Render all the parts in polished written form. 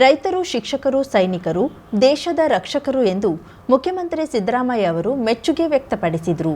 ರೈತರು, ಶಿಕ್ಷಕರು, ಸೈನಿಕರು ದೇಶದ ರಕ್ಷಕರು ಎಂದು ಮುಖ್ಯಮಂತ್ರಿ ಸಿದ್ದರಾಮಯ್ಯ ಅವರು ಮೆಚ್ಚುಗೆ ವ್ಯಕ್ತಪಡಿಸಿದರು.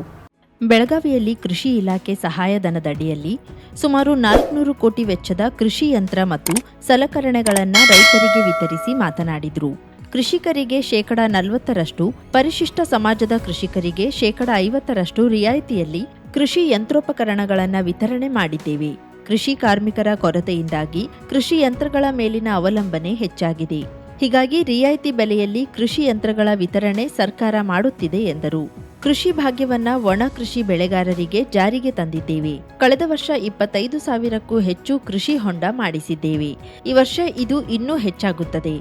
ಬೆಳಗಾವಿಯಲ್ಲಿ ಕೃಷಿ ಇಲಾಖೆ ಸಹಾಯಧನದಡಿಯಲ್ಲಿ ಸುಮಾರು 400 ಕೋಟಿ ವೆಚ್ಚದ ಕೃಷಿ ಯಂತ್ರ ಮತ್ತು ಸಲಕರಣೆಗಳನ್ನು ರೈತರಿಗೆ ವಿತರಿಸಿ ಮಾತನಾಡಿದರು. ಕೃಷಿಕರಿಗೆ 40%, ಪರಿಶಿಷ್ಟ ಸಮಾಜದ ಕೃಷಿಕರಿಗೆ 50% ರಿಯಾಯಿತಿಯಲ್ಲಿ ಕೃಷಿ ಯಂತ್ರೋಪಕರಣಗಳನ್ನು ವಿತರಣೆ ಮಾಡಿದ್ದೇವೆ. ಕೃಷಿ ಕಾರ್ಮಿಕರ ಕೊರತೆಯಿಂದಾಗಿ ಕೃಷಿ ಯಂತ್ರಗಳ ಮೇಲಿನ ಅವಲಂಬನೆ ಹೆಚ್ಚಾಗಿದೆ. ಹೀಗಾಗಿ ರಿಯಾಯಿತಿ ಬೆಲೆಯಲ್ಲಿ ಕೃಷಿ ಯಂತ್ರಗಳ ವಿತರಣೆ ಸರ್ಕಾರ ಮಾಡುತ್ತಿದೆ ಎಂದರು. ಕೃಷಿ ಭಾಗ್ಯವನ್ನ ಒಣ ಕೃಷಿ ಬೆಳೆಗಾರರಿಗೆ ಜಾರಿಗೆ ತಂದಿದ್ದೇವೆ. ಕಳೆದ ವರ್ಷ 25,000ಕ್ಕೂ ಹೆಚ್ಚು ಕೃಷಿ ಹೊಂಡ ಮಾಡಿಸಿದ್ದೇವೆ. ಈ ವರ್ಷ ಇದು ಇನ್ನೂ ಹೆಚ್ಚಾಗುತ್ತದೆ.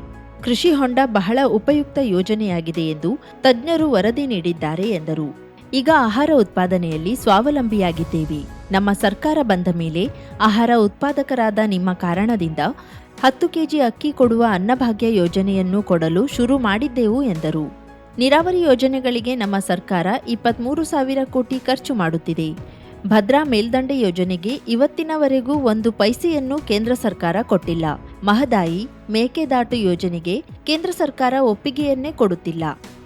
ಕೃಷಿ ಹೊಂಡ ಬಹಳ ಉಪಯುಕ್ತ ಯೋಜನೆಯಾಗಿದೆ ಎಂದು ತಜ್ಞರು ವರದಿ ನೀಡಿದ್ದಾರೆ ಎಂದರು. ಈಗ ಆಹಾರ ಉತ್ಪಾದನೆಯಲ್ಲಿ ಸ್ವಾವಲಂಬಿಯಾಗಿದ್ದೇವೆ. ನಮ್ಮ ಸರ್ಕಾರ ಬಂದ ಮೇಲೆ ಆಹಾರ ಉತ್ಪಾದಕರಾದ ನಿಮ್ಮ ಕಾರಣದಿಂದ 10 ಕೆಜಿ ಅಕ್ಕಿ ಕೊಡುವ ಅನ್ನಭಾಗ್ಯ ಯೋಜನೆಯನ್ನು ಕೊಡಲು ಶುರು ಮಾಡಿದ್ದೆವು ಎಂದರು. ನೀರಾವರಿ ಯೋಜನೆಗಳಿಗೆ ನಮ್ಮ ಸರ್ಕಾರ 23,000 ಕೋಟಿ ಖರ್ಚು ಮಾಡುತ್ತಿದೆ. ಭದ್ರಾ ಮೇಲ್ದಂಡೆ ಯೋಜನೆಗೆ ಇವತ್ತಿನವರೆಗೂ 1 ಪೈಸೆಯನ್ನು ಕೇಂದ್ರ ಸರ್ಕಾರ ಕೊಟ್ಟಿಲ್ಲ. ಮಹದಾಯಿ, ಮೇಕೆದಾಟು ಯೋಜನೆಗೆ ಕೇಂದ್ರ ಸರ್ಕಾರ ಒಪ್ಪಿಗೆಯನ್ನೇ ಕೊಡುತ್ತಿಲ್ಲ.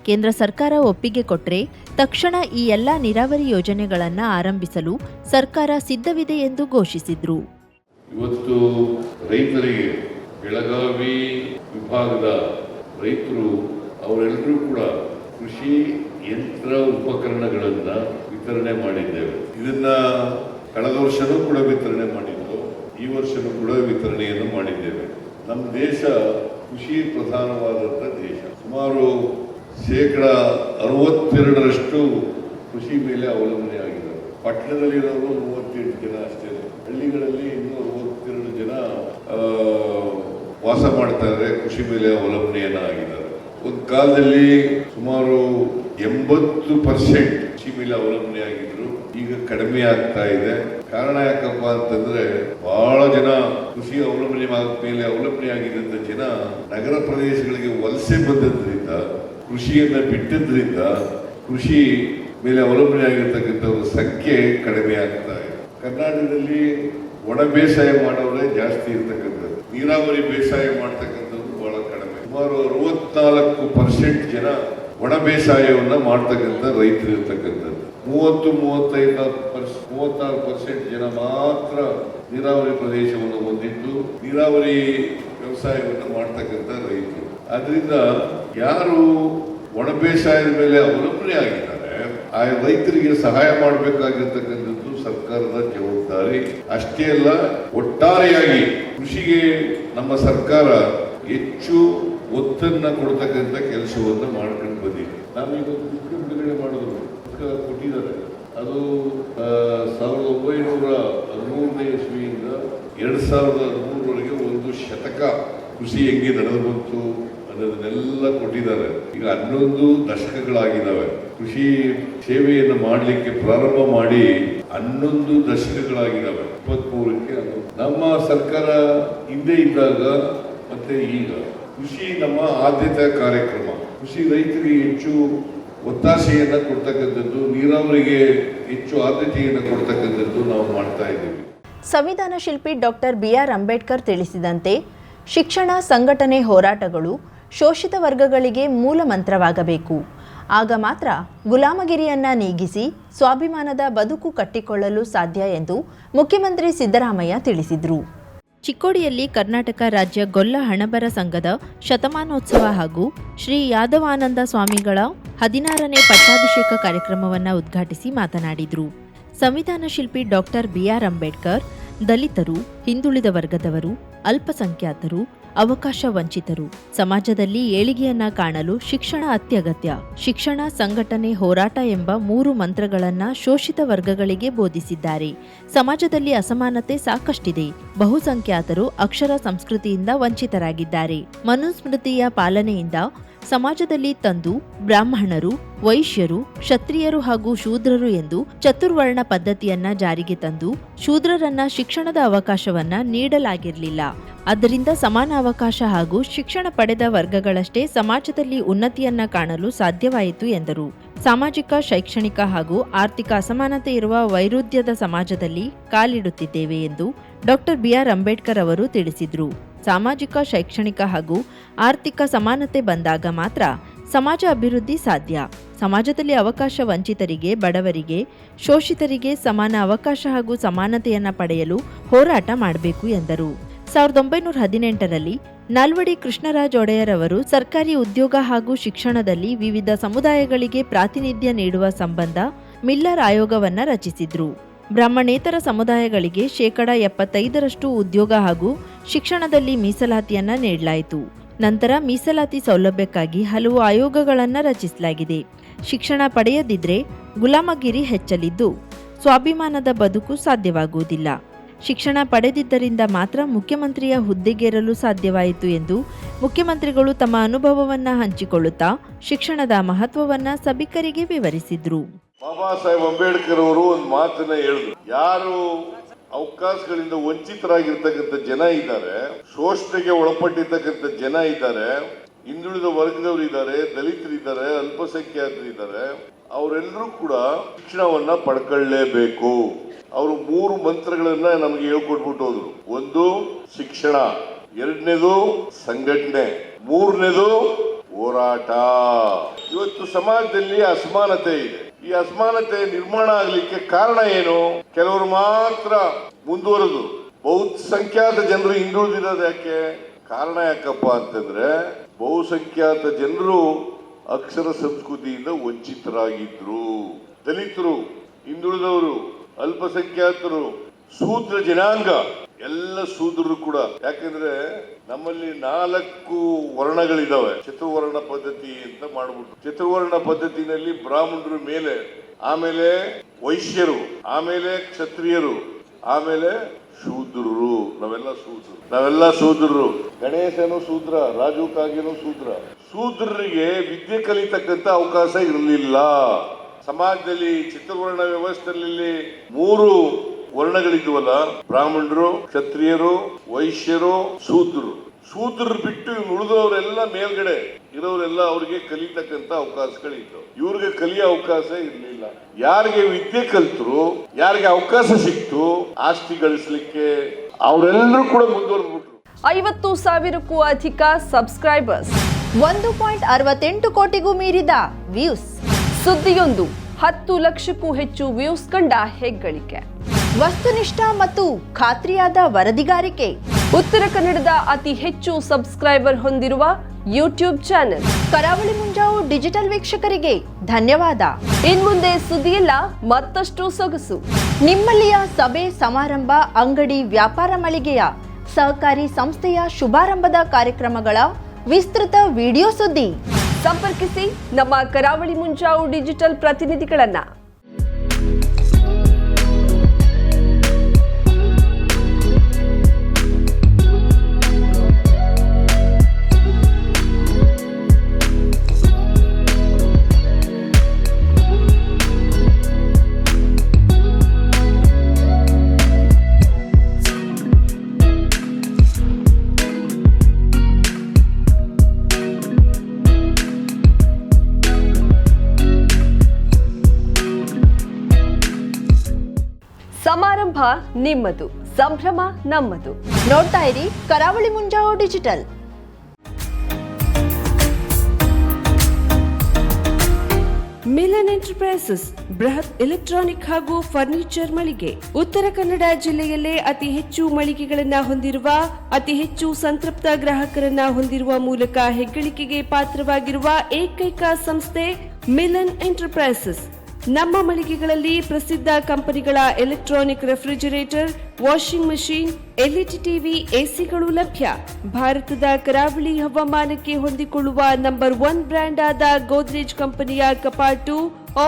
ಕೇಂದ್ರ ಸರ್ಕಾರ ಒಪ್ಪಿಗೆ ಕೊಟ್ಟರೆ ತಕ್ಷಣ ಈ ಎಲ್ಲ ನೀರಾವರಿ ಯೋಜನೆಗಳನ್ನು ಆರಂಭಿಸಲು ಸರ್ಕಾರ ಸಿದ್ಧವಿದೆ ಎಂದು ಘೋಷಿಸಿದ್ರು. ಇವತ್ತು ರೈತರಿಗೆ ಬೆಳಗಾವಿ ವಿಭಾಗದ ರೈತರು ಅವರೆಲ್ಲರೂ ಕೂಡ ಕೃಷಿ ಯಂತ್ರ ಉಪಕರಣಗಳನ್ನು ವಿತರಣೆ ಮಾಡಿದ್ದೇವೆ. ಇದನ್ನ ಕಳೆದ ವರ್ಷನೂ ಕೂಡ ವಿತರಣೆ ಮಾಡಿದ್ದು, ಈ ವರ್ಷನೂ ಕೂಡ ವಿತರಣೆಯನ್ನು ಮಾಡಿದ್ದೇವೆ. ನಮ್ಮ ದೇಶ ಕೃಷಿ ಪ್ರಧಾನವಾದಂಥ ದೇಶ. ಸುಮಾರು 62% ಕೃಷಿ ಮೇಲೆ ಅವಲಂಬನೆ ಆಗಿದ್ದಾರೆ. ಪಟ್ಟಣದಲ್ಲಿರೋರು 38 ಜನ ಅಷ್ಟೇ. ಹಳ್ಳಿಗಳಲ್ಲಿ ಇನ್ನೂ 62 ಜನ ವಾಸ ಮಾಡ್ತಾ ಇದ್ದಾರೆ, ಕೃಷಿ ಮೇಲೆ ಅವಲಂಬನೆಯನ್ನ ಆಗಿದ್ದಾರೆ. ಒಂದು ಕಾಲದಲ್ಲಿ ಸುಮಾರು 80% ಕೃಷಿ ಮೇಲೆ ಅವಲಂಬನೆ ಆಗಿದ್ರು, ಈಗ ಕಡಿಮೆ ಆಗ್ತಾ ಇದೆ. ಕಾರಣ ಯಾಕಪ್ಪ ಅಂತಂದ್ರೆ ಬಹಳ ಜನ ಕೃಷಿ ಮೇಲೆ ಅವಲಂಬನೆ ಆಗಿದ್ದಂತ ಜನ ನಗರ ಪ್ರದೇಶಗಳಿಗೆ ವಲಸೆ ಬಂದದ್ರಿಂದ, ಕೃಷಿಯನ್ನ ಬಿಟ್ಟಿದ್ರಿಂದ ಕೃಷಿ ಮೇಲೆ ಅವಲಂಬನೆ ಆಗಿರ್ತಕ್ಕಂಥವ್ರ ಸಂಖ್ಯೆ ಕಡಿಮೆ ಆಗ್ತಾ ಇದೆ. ಕರ್ನಾಟಕದಲ್ಲಿ ಒಣ ಬೇಸಾಯ ಮಾಡೋರೇ ಜಾಸ್ತಿ ಇರ್ತಕ್ಕಂಥದ್ದು, ನೀರಾವರಿ ಬೇಸಾಯ ಮಾಡ್ತಕ್ಕಂಥದ್ದು ಬಹಳ ಕಡಿಮೆ. ಸುಮಾರು 64% ಜನ ಒಣ ಬೇಸಾಯವನ್ನ ಮಾಡ್ತಕ್ಕಂಥ ರೈತರು ಇರ್ತಕ್ಕಂಥದ್ದು. 36% ಜನ ಮಾತ್ರ ನೀರಾವರಿ ಪ್ರದೇಶವನ್ನು ಹೊಂದಿದ್ದು ನೀರಾವರಿ ವ್ಯವಸಾಯವನ್ನು ಮಾಡ್ತಕ್ಕಂಥ ರೈತರು. ಅದರಿಂದ ಯಾರು ಒಣ ಬೇಸಾಯದ ಮೇಲೆ ಅವಲಂಬನೆ ಆಗಿದ್ದಾರೆ ಆ ರೈತರಿಗೆ ಸಹಾಯ ಮಾಡಬೇಕಾಗಿರ್ತಕ್ಕಂಥದ್ದು ಸರ್ಕಾರದ ಜವಾಬ್ದಾರಿ. ಅಷ್ಟೇ ಅಲ್ಲ, ಒಟ್ಟಾರೆಯಾಗಿ ಕೃಷಿಗೆ ನಮ್ಮ ಸರ್ಕಾರ ಹೆಚ್ಚು ಒತ್ತನ್ನ ಕೊಡ್ತಕ್ಕಂಥ ಕೆಲಸವನ್ನು ಮಾಡ್ಕೊಂಡು ಬಂದಿದೆ. ನಾವೀಗ ಪುಸ್ತಕ ಬಿಡುಗಡೆ ಮಾಡಿದ್ರು, ಪುಸ್ತಕ ಕೊಟ್ಟಿದ್ದಾರೆ. ಅದು 1913ನೇ ಇಸ್ವಿಯಿಂದ 2013ವರೆಗೆ ಒಂದು ಶತಕ ಕೃಷಿ ಹೆಂಗೆ ನಡೆದು ಬಂತು ಅನ್ನೋದನ್ನೆಲ್ಲ ಕೊಟ್ಟಿದ್ದಾರೆ. ಈಗ 11 ದಶಕಗಳಾಗಿದ್ದಾವೆ. ಕೃಷಿ ಸೇವೆಯನ್ನು ಮಾಡಲಿಕ್ಕೆ ಪ್ರಾರಂಭ ಮಾಡಿ 11 ದಶಕಗಳಾಗಿದ್ದಾವೆ. 23ಕ್ಕೆ ನಮ್ಮ ಸರ್ಕಾರ ಹಿಂದೆ ಇದ್ದಾಗ ಮತ್ತೆ ಈಗ ಕೃಷಿ ನಮ್ಮ ಆದ್ಯತಾ ಕಾರ್ಯಕ್ರಮ. ಕೃಷಿ ರೈತರಿಗೆ ಹೆಚ್ಚು ಒತ್ತಾಸೆಯನ್ನ ಕೊಡ್ತಕ್ಕಂಥದ್ದು, ನೀರಾವರಿಗೆ ಹೆಚ್ಚು ಆದ್ಯತೆಯನ್ನು ಕೊಡ್ತಕ್ಕಂಥದ್ದು ನಾವು ಮಾಡ್ತಾ ಇದ್ದೀವಿ. ಸಂವಿಧಾನ ಶಿಲ್ಪಿ ಡಾಕ್ಟರ್ BR ಅಂಬೇಡ್ಕರ್ ತಿಳಿಸಿದಂತೆ ಶಿಕ್ಷಣ, ಸಂಘಟನೆ, ಹೋರಾಟಗಳು ಶೋಷಿತ ವರ್ಗಗಳಿಗೆ ಮೂಲ ಮಂತ್ರವಾಗಬೇಕು. ಆಗ ಮಾತ್ರ ಗುಲಾಮಗಿರಿಯನ್ನ ನೀಗಿಸಿ ಸ್ವಾಭಿಮಾನದ ಬದುಕು ಕಟ್ಟಿಕೊಳ್ಳಲು ಸಾಧ್ಯ ಎಂದು ಮುಖ್ಯಮಂತ್ರಿ ಸಿದ್ದರಾಮಯ್ಯ ತಿಳಿಸಿದರು. ಚಿಕ್ಕೋಡಿಯಲ್ಲಿ ಕರ್ನಾಟಕ ರಾಜ್ಯ ಗೊಲ್ಲ ಹಣಬರ ಸಂಘದ ಶತಮಾನೋತ್ಸವ ಹಾಗೂ ಶ್ರೀ ಯಾದವಾನಂದ ಸ್ವಾಮಿಗಳ 16ನೇ ಪಟ್ಟಾಭಿಷೇಕ ಕಾರ್ಯಕ್ರಮವನ್ನು ಉದ್ಘಾಟಿಸಿ ಮಾತನಾಡಿದರು. ಸಂವಿಧಾನ ಶಿಲ್ಪಿ ಡಾಕ್ಟರ್ BR ಅಂಬೇಡ್ಕರ್ ದಲಿತರು, ಹಿಂದುಳಿದ ವರ್ಗದವರು, ಅಲ್ಪಸಂಖ್ಯಾತರು, ಅವಕಾಶ ವಂಚಿತರು ಸಮಾಜದಲ್ಲಿ ಏಳಿಗೆಯನ್ನ ಕಾಣಲು ಶಿಕ್ಷಣ ಅತ್ಯಗತ್ಯ. ಶಿಕ್ಷಣ, ಸಂಘಟನೆ, ಹೋರಾಟ ಎಂಬ 3 ಮಂತ್ರಗಳನ್ನ ಶೋಷಿತ ವರ್ಗಗಳಿಗೆ ಬೋಧಿಸಿದ್ದಾರೆ. ಸಮಾಜದಲ್ಲಿ ಅಸಮಾನತೆ ಸಾಕಷ್ಟಿದೆ. ಬಹುಸಂಖ್ಯಾತರು ಅಕ್ಷರ ಸಂಸ್ಕೃತಿಯಿಂದ ವಂಚಿತರಾಗಿದ್ದಾರೆ. ಮನುಸ್ಮೃತಿಯ ಪಾಲನೆಯಿಂದ ಸಮಾಜದಲ್ಲಿ ತಂದು ಬ್ರಾಹ್ಮಣರು, ವೈಶ್ಯರು, ಕ್ಷತ್ರಿಯರು ಹಾಗೂ ಶೂದ್ರರು ಎಂದು ಚತುರ್ವರ್ಣ ಪದ್ಧತಿಯನ್ನ ಜಾರಿಗೆ ತಂದು ಶೂದ್ರರನ್ನ ಶಿಕ್ಷಣದ ಅವಕಾಶವನ್ನ ನೀಡಲಾಗಿರಲಿಲ್ಲ. ಆದ್ದರಿಂದ ಸಮಾನ ಅವಕಾಶ ಹಾಗೂ ಶಿಕ್ಷಣ ಪಡೆದ ವರ್ಗಗಳಷ್ಟೇ ಸಮಾಜದಲ್ಲಿ ಉನ್ನತಿಯನ್ನ ಕಾಣಲು ಸಾಧ್ಯವಾಯಿತು ಎಂದರು. ಸಾಮಾಜಿಕ, ಶೈಕ್ಷಣಿಕ ಹಾಗೂ ಆರ್ಥಿಕ ಅಸಮಾನತೆ ಇರುವ ವೈರುಧ್ಯದ ಸಮಾಜದಲ್ಲಿ ಕಾಲಿಡುತ್ತಿದ್ದೇವೆ ಎಂದು ಡಾಕ್ಟರ್ BR ಅಂಬೇಡ್ಕರ್ ಅವರು ತಿಳಿಸಿದರು. ಸಾಮಾಜಿಕ, ಶೈಕ್ಷಣಿಕ ಹಾಗೂ ಆರ್ಥಿಕ ಸಮಾನತೆ ಬಂದಾಗ ಮಾತ್ರ ಸಮಾಜ ಅಭಿವೃದ್ಧಿ ಸಾಧ್ಯ. ಸಮಾಜದಲ್ಲಿ ಅವಕಾಶ ವಂಚಿತರಿಗೆ, ಬಡವರಿಗೆ, ಶೋಷಿತರಿಗೆ ಸಮಾನ ಅವಕಾಶ ಹಾಗೂ ಸಮಾನತೆಯನ್ನು ಪಡೆಯಲು ಹೋರಾಟ ಮಾಡಬೇಕು ಎಂದರು. 1918ರಲ್ಲಿ ನಾಲ್ವಡಿ ಕೃಷ್ಣರಾಜ ಒಡೆಯರ್ ಅವರು ಸರ್ಕಾರಿ ಉದ್ಯೋಗ ಹಾಗೂ ಶಿಕ್ಷಣದಲ್ಲಿ ವಿವಿಧ ಸಮುದಾಯಗಳಿಗೆ ಪ್ರಾತಿನಿಧ್ಯ ನೀಡುವ ಸಂಬಂಧ ಮಿಲ್ಲರ್ ಆಯೋಗವನ್ನು ರಚಿಸಿದ್ರು. ಬ್ರಾಹ್ಮಣೇತರ ಸಮುದಾಯಗಳಿಗೆ 75% ಉದ್ಯೋಗ ಹಾಗೂ ಶಿಕ್ಷಣದಲ್ಲಿ ಮೀಸಲಾತಿಯನ್ನ ನೀಡಲಾಯಿತು. ನಂತರ ಮೀಸಲಾತಿ ಸೌಲಭ್ಯಕ್ಕಾಗಿ ಹಲವು ಆಯೋಗಗಳನ್ನು ರಚಿಸಲಾಗಿದೆ. ಶಿಕ್ಷಣ ಪಡೆಯದಿದ್ರೆ ಗುಲಾಮಗಿರಿ ಹೆಚ್ಚಲಿದ್ದು ಸ್ವಾಭಿಮಾನದ ಬದುಕು ಸಾಧ್ಯವಾಗುವುದಿಲ್ಲ. ಶಿಕ್ಷಣ ಪಡೆದಿದ್ದರಿಂದ ಮಾತ್ರ ಮುಖ್ಯಮಂತ್ರಿಯ ಹುದ್ದೆಗೇರಲು ಸಾಧ್ಯವಾಯಿತು ಎಂದು ಮುಖ್ಯಮಂತ್ರಿಗಳು ತಮ್ಮ ಅನುಭವವನ್ನು ಹಂಚಿಕೊಳ್ಳುತ್ತಾ ಶಿಕ್ಷಣದ ಮಹತ್ವವನ್ನು ಸಭಿಕರಿಗೆ ವಿವರಿಸಿದ್ರು. ಬಾಬಾ ಸಾಹೇಬ್ ಅಂಬೇಡ್ಕರ್ ಅವರು ಒಂದು ಮಾತನ್ನ ಹೇಳಿದ್ರು, ಯಾರು ಅವಕಾಶಗಳಿಂದ ವಂಚಿತರಾಗಿರ್ತಕ್ಕಂಥ ಜನ ಇದ್ದಾರೆ, ಶೋಷಣೆಗೆ ಒಳಪಟ್ಟಿರ್ತಕ್ಕಂಥ ಜನ ಇದ್ದಾರೆ, ಹಿಂದುಳಿದ ವರ್ಗದವರು ಇದ್ದಾರೆ, ದಲಿತರಿದ್ದಾರೆ, ಅಲ್ಪಸಂಖ್ಯಾತರಿದ್ದಾರೆ, ಅವರೆಲ್ಲರೂ ಕೂಡ ಶಿಕ್ಷಣವನ್ನ ಪಡ್ಕೊಳ್ಳೇಬೇಕು. ಅವರು 3 ಮಂತ್ರಗಳನ್ನ ನಮಗೆ ಹೇಳ್ಕೊಟ್ಬಿಟ್ಟು ಹೋದ್ರು. ಒಂದು ಶಿಕ್ಷಣ, ಎರಡನೇದು ಸಂಘಟನೆ, ಮೂರನೇದು ಹೋರಾಟ. ಇವತ್ತು ಸಮಾಜದಲ್ಲಿ ಅಸಮಾನತೆ ಇದೆ. ಈ ಅಸಮಾನತೆ ನಿರ್ಮಾಣ ಆಗಲಿಕ್ಕೆ ಕಾರಣ ಏನು? ಕೆಲವರು ಮಾತ್ರ ಮುಂದುವರೆದು ಬಹುಸಂಖ್ಯಾತ ಜನರು ಹಿಂದುಳಿದಿರೋದು ಯಾಕೆ? ಕಾರಣ ಯಾಕಪ್ಪ ಅಂತಂದ್ರೆ ಬಹುಸಂಖ್ಯಾತ ಜನರು ಅಕ್ಷರ ಸಂಸ್ಕೃತಿಯಿಂದ ವಂಚಿತರಾಗಿದ್ರು. ದಲಿತರು, ಹಿಂದುಳಿದವರು, ಅಲ್ಪಸಂಖ್ಯಾತರು, ಶೂದ್ರ ಜನಾಂಗ ಎಲ್ಲ ಶೂದ್ರರು ಕೂಡ. ಯಾಕಂದ್ರೆ ನಮ್ಮಲ್ಲಿ 4 ವರ್ಣಗಳಿದಾವೆ. ಚತುರ್ವರ್ಣ ಪದ್ಧತಿ ಅಂತ ಮಾಡ್ಬಿಟ್ಟು, ಚತುರ್ವರ್ಣ ಪದ್ಧತಿನಲ್ಲಿ ಬ್ರಾಹ್ಮಣರ ಮೇಲೆ, ಆಮೇಲೆ ವೈಶ್ಯರು, ಆಮೇಲೆ ಕ್ಷತ್ರಿಯರು, ಆಮೇಲೆ ಶೂದ್ರರು. ನಾವೆಲ್ಲ ಶೂದ್ರರು. ಗಣೇಶನು ಶೂದ್ರ, ರಾಜು ಕಾಗೆನು ಶೂದ್ರ. ಶೂದ್ರರಿಗೆ ವಿದ್ಯೆ ಕಲಿತಕ್ಕಂತ ಅವಕಾಶ ಇರಲಿಲ್ಲ. ಸಮಾಜದಲ್ಲಿ ಚತುರ್ವರ್ಣ ವ್ಯವಸ್ಥೆಯಲ್ಲಿ 3 ವರ್ಣಗಳಿದ್ವಲ್ಲ, ಬ್ರಾಹ್ಮಣರು, ಕ್ಷತ್ರಿಯರು, ವೈಶ್ಯರು, ಶೂದ್ರರು. ಶೂದ್ರರು ಬಿಟ್ಟು ಉಳಿದವರೆಲ್ಲ ಮೇಲ್ಗಡೆ ಇರೋರೆಲ್ಲ ಅವ್ರಿಗೆ ಕಲಿತಕ್ಕಂತ ಅವಕಾಶಗಳಿತ್ತು. ಇವ್ರಿಗೆ ಕಲಿಯೋ ಅವಕಾಶ ಇರಲಿಲ್ಲ. ಯಾರಿಗೆ ವಿದ್ಯೆ ಕಲ್ತರು, ಯಾರಿಗೆ ಅವಕಾಶ ಸಿಕ್ತು ಆಸ್ತಿ ಗಳಿಸ್ಲಿಕ್ಕೆ, ಅವರೆಲ್ಲರೂ ಕೂಡ ಮುಂದುವರೆದ್ಬಿಟ್ರು. 50,000ಕ್ಕೂ ಅಧಿಕ ಸಬ್ಸ್ಕ್ರೈಬರ್ಸ್, 1.68 ಕೋಟಿಗೂ ಮೀರಿದ ವ್ಯೂಸ್. ಸುದ್ದಿಯೊಂದು 10 ಲಕ್ಷಕ್ಕೂ ಹೆಚ್ಚು ವ್ಯೂಸ್ ಕಂಡ ಹೆಗ್ಗಳಿಕೆ. ವಸ್ತುನಿಷ್ಠ ಮತ್ತು ಖಾತ್ರಿಯಾದ ವರದಿಗಾರಿಕೆ. ಉತ್ತರ ಕನ್ನಡದ ಅತಿ ಹೆಚ್ಚು ಸಬ್ಸ್ಕ್ರೈಬರ್ ಹೊಂದಿರುವ ಯೂಟ್ಯೂಬ್ ಚಾನೆಲ್ ಕರಾವಳಿ ಮುಂಜಾವು ಡಿಜಿಟಲ್ ವೀಕ್ಷಕರಿಗೆ ಧನ್ಯವಾದ. ಇನ್ಮುಂದೆ ಸುದ್ದಿಯೆಲ್ಲ ಮತ್ತಷ್ಟು ಸೊಗಸು. ನಿಮ್ಮಲ್ಲಿಯ ಸಭೆ, ಸಮಾರಂಭ, ಅಂಗಡಿ, ವ್ಯಾಪಾರ ಮಳಿಗೆಯ, ಸಹಕಾರಿ ಸಂಸ್ಥೆಯ ಶುಭಾರಂಭದ ಕಾರ್ಯಕ್ರಮಗಳ ವಿಸ್ತೃತ ವಿಡಿಯೋ ಸುದ್ದಿ. ಸಂಪರ್ಕಿಸಿ ನಮ್ಮ ಕರಾವಳಿ ಮುಂಜಾವು ಡಿಜಿಟಲ್ ಪ್ರತಿನಿಧಿಗಳನ್ನ. ಸಮಾರಂಭ ನಿಮ್ಮದು, ಸಂಭ್ರಮ ನಮ್ಮದು. ನೋಡ್ತಾ ಇರಿ ಕರಾವಳಿ ಮುಂಜಾವು ಡಿಜಿಟಲ್. ಮಿಲನ್ ಎಂಟರ್ಪ್ರೈಸಸ್ ಬೃಹತ್ ಎಲೆಕ್ಟ್ರಾನಿಕ್ ಹಾಗೂ ಫರ್ನಿಚರ್ ಮಳಿಗೆ. ಉತ್ತರ ಕನ್ನಡ ಜಿಲ್ಲೆಯಲ್ಲೇ ಅತಿ ಹೆಚ್ಚು ಮಳಿಗೆಗಳನ್ನ ಹೊಂದಿರುವ, ಅತಿ ಹೆಚ್ಚು ಸಂತೃಪ್ತ ಗ್ರಾಹಕರನ್ನ ಹೊಂದಿರುವ ಮೂಲಕ ಹೆಗ್ಗಳಿಕೆಗೆ ಪಾತ್ರವಾಗಿರುವ ಏಕೈಕ ಸಂಸ್ಥೆ ಮಿಲನ್ ಎಂಟರ್ಪ್ರೈಸಸ್. ನಮ್ಮ ಮಳಿಗೆಗಳಲ್ಲಿ ಪ್ರಸಿದ್ಧ ಕಂಪನಿಗಳ electronic refrigerator, washing machine, LED TV, ಎಸಿಗಳು ಲಭ್ಯ. ಭಾರತದ ಕರಾವಳಿ ಹವಾಮಾನಕ್ಕೆ ಹೊಂದಿಕೊಳ್ಳುವ ನಂಬರ್ 1 ಬ್ರ್ಯಾಂಡ್ ಆದ ಗೋದ್ರೇಜ್ ಕಂಪನಿಯ ಕಪಾಟು,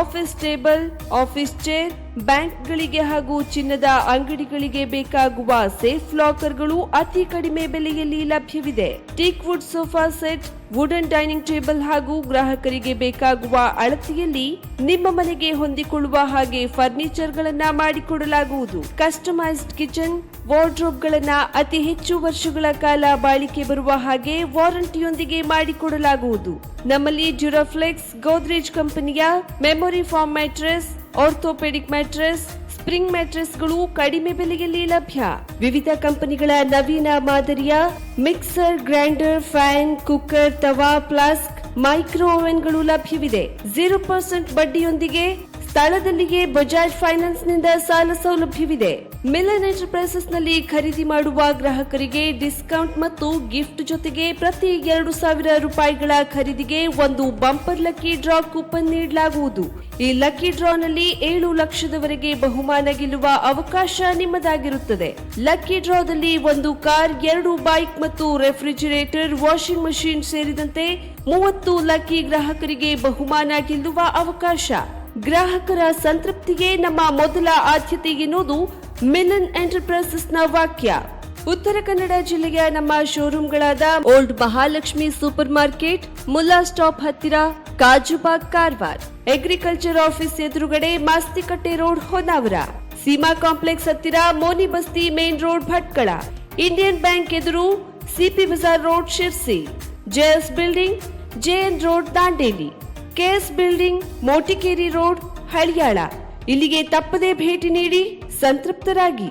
ಆಫೀಸ್ ಟೇಬಲ್, ಆಫೀಸ್ ಚೇರ್, ಬ್ಯಾಂಕ್ಗಳಿಗೆ ಹಾಗೂ ಚಿನ್ನದ ಅಂಗಡಿಗಳಿಗೆ ಬೇಕಾಗುವ ಸೇಫ್ ಲಾಕರ್ಗಳು ಅತಿ ಕಡಿಮೆ ಬೆಲೆಯಲ್ಲಿ ಲಭ್ಯವಿದೆ. Teak wood sofa set, wooden dining table ಹಾಗೂ ಗ್ರಾಹಕರಿಗೆ ಬೇಕಾಗುವ ಅಳತೆಯಲ್ಲಿ ನಿಮ್ಮ ಮನೆಗೆ ಹೊಂದಿಕೊಳ್ಳುವ ಹಾಗೆ ಫರ್ನಿಚರ್ ಗಳನ್ನ ಮಾಡಿಕೊಡಲಾಗುವುದು. ಕಸ್ಟಮೈಸ್ಡ್ ಕಿಚನ್, ವಾರ್ಡ್ರೋಬ್ ಗಳನ್ನ ಅತಿ ಹೆಚ್ಚು ವರ್ಷಗಳ ಕಾಲ ಬಾಳಿಕೆ ಬರುವ ಹಾಗೆ ವಾರಂಟಿಯೊಂದಿಗೆ ಮಾಡಿಕೊಡಲಾಗುವುದು. ನಮ್ಮಲ್ಲಿ ಡ್ಯೂರಾಫ್ಲೆಕ್ಸ್, ಗೋದ್ರೇಜ್ ಕಂಪನಿಯ memory foam mattress, orthopedic mattress, spring ಮ್ಯಾಟ್ರೆಸ್ಗಳು ಕಡಿಮೆ ಬೆಲೆಯಲ್ಲಿ ಲಭ್ಯ. ವಿವಿಧ ಕಂಪನಿಗಳ ನವೀನ ಮಾದರಿಯ ಮಿಕ್ಸರ್, ಗ್ರೈಂಡರ್, ಫ್ಯಾನ್, ಕುಕ್ಕರ್, ತವಾ, ಫ್ಲಾಸ್ಕ್, ಮೈಕ್ರೋ ಓವೆನ್ಗಳು ಲಭ್ಯವಿದೆ. 0% ಬಡ್ಡಿಯೊಂದಿಗೆ ಸ್ಥಳದಲ್ಲಿಯೇ ಬಜಾಜ್ ಫೈನಾನ್ಸ್ ನಿಂದ ಸಾಲ ಸೌಲಭ್ಯವಿದೆ. ಮಿಲನ್ ಎಂಟರ್ಪ್ರೈಸಸ್ ನಲ್ಲಿ ಖರೀದಿ ಮಾಡುವ ಗ್ರಾಹಕರಿಗೆ ಡಿಸ್ಕೌಂಟ್ ಮತ್ತು ಗಿಫ್ಟ್ ಜೊತೆಗೆ ಪ್ರತಿ 2,000 ರೂಪಾಯಿಗಳ ಖರೀದಿಗೆ ಒಂದು ಬಂಪರ್ ಲಕ್ಕಿ ಡ್ರಾ ಕೂಪನ್ ನೀಡಲಾಗುವುದು. ಈ ಲಕ್ಕಿ ಡ್ರಾನಲ್ಲಿ 7 ಲಕ್ಷದವರೆಗೆ ಬಹುಮಾನ ಗೆಲ್ಲುವ ಅವಕಾಶ ನಿಮ್ಮದಾಗಿರುತ್ತದೆ. ಲಕ್ಕಿ ಡ್ರಾದಲ್ಲಿ 1 ಕಾರ್, 2 ಬೈಕ್ ಮತ್ತು ರೆಫ್ರಿಜಿರೇಟರ್, ವಾಷಿಂಗ್ ಮಷಿನ್ ಸೇರಿದಂತೆ 30 ಲಕ್ಕಿ ಗ್ರಾಹಕರಿಗೆ ಬಹುಮಾನ ಗೆಲ್ಲುವ ಅವಕಾಶ. ಗ್ರಾಹಕರ ಸಂತೃಪ್ತಿಗೆ ನಮ್ಮ ಮೊದಲ ಆದ್ಯತೆ ಎನ್ನುವುದು ಮಿಲನ್ ಎಂಟರ್ಪ್ರೈಸಸ್ನ ವಾಕ್ಯ. ಉತ್ತರ ಕನ್ನಡ ಜಿಲ್ಲೆಯ ನಮ್ಮ ಶೋರೂಮ್ಗಳಾದ old Mahalakshmi super market, Mulla stop ಹತ್ತಿರ, ಕಾಜುಬಾಗ್, ಕಾರವಾರ, ಅಗ್ರಿಕಲ್ಚರ್ ಆಫೀಸ್ ಎದುರುಗಡೆ, ಮಾಸ್ತಿಕಟ್ಟೆ ರೋಡ್, ಹೊನ್ನಾವರ, ಸೀಮಾ ಕಾಂಪ್ಲೆಕ್ಸ್ ಹತ್ತಿರ, Moni Basti main road, Bhatkal, Indian bank ಎದುರು, CP Bazar road, Sirsi, JS building, JN road, Dandeli, KS building, Motikeri road, Haliyal. ಇಲ್ಲಿಗೆ ತಪ್ಪದೇ ಭೇಟಿ ನೀಡಿ ಸಂತೃಪ್ತರಾಗಿ.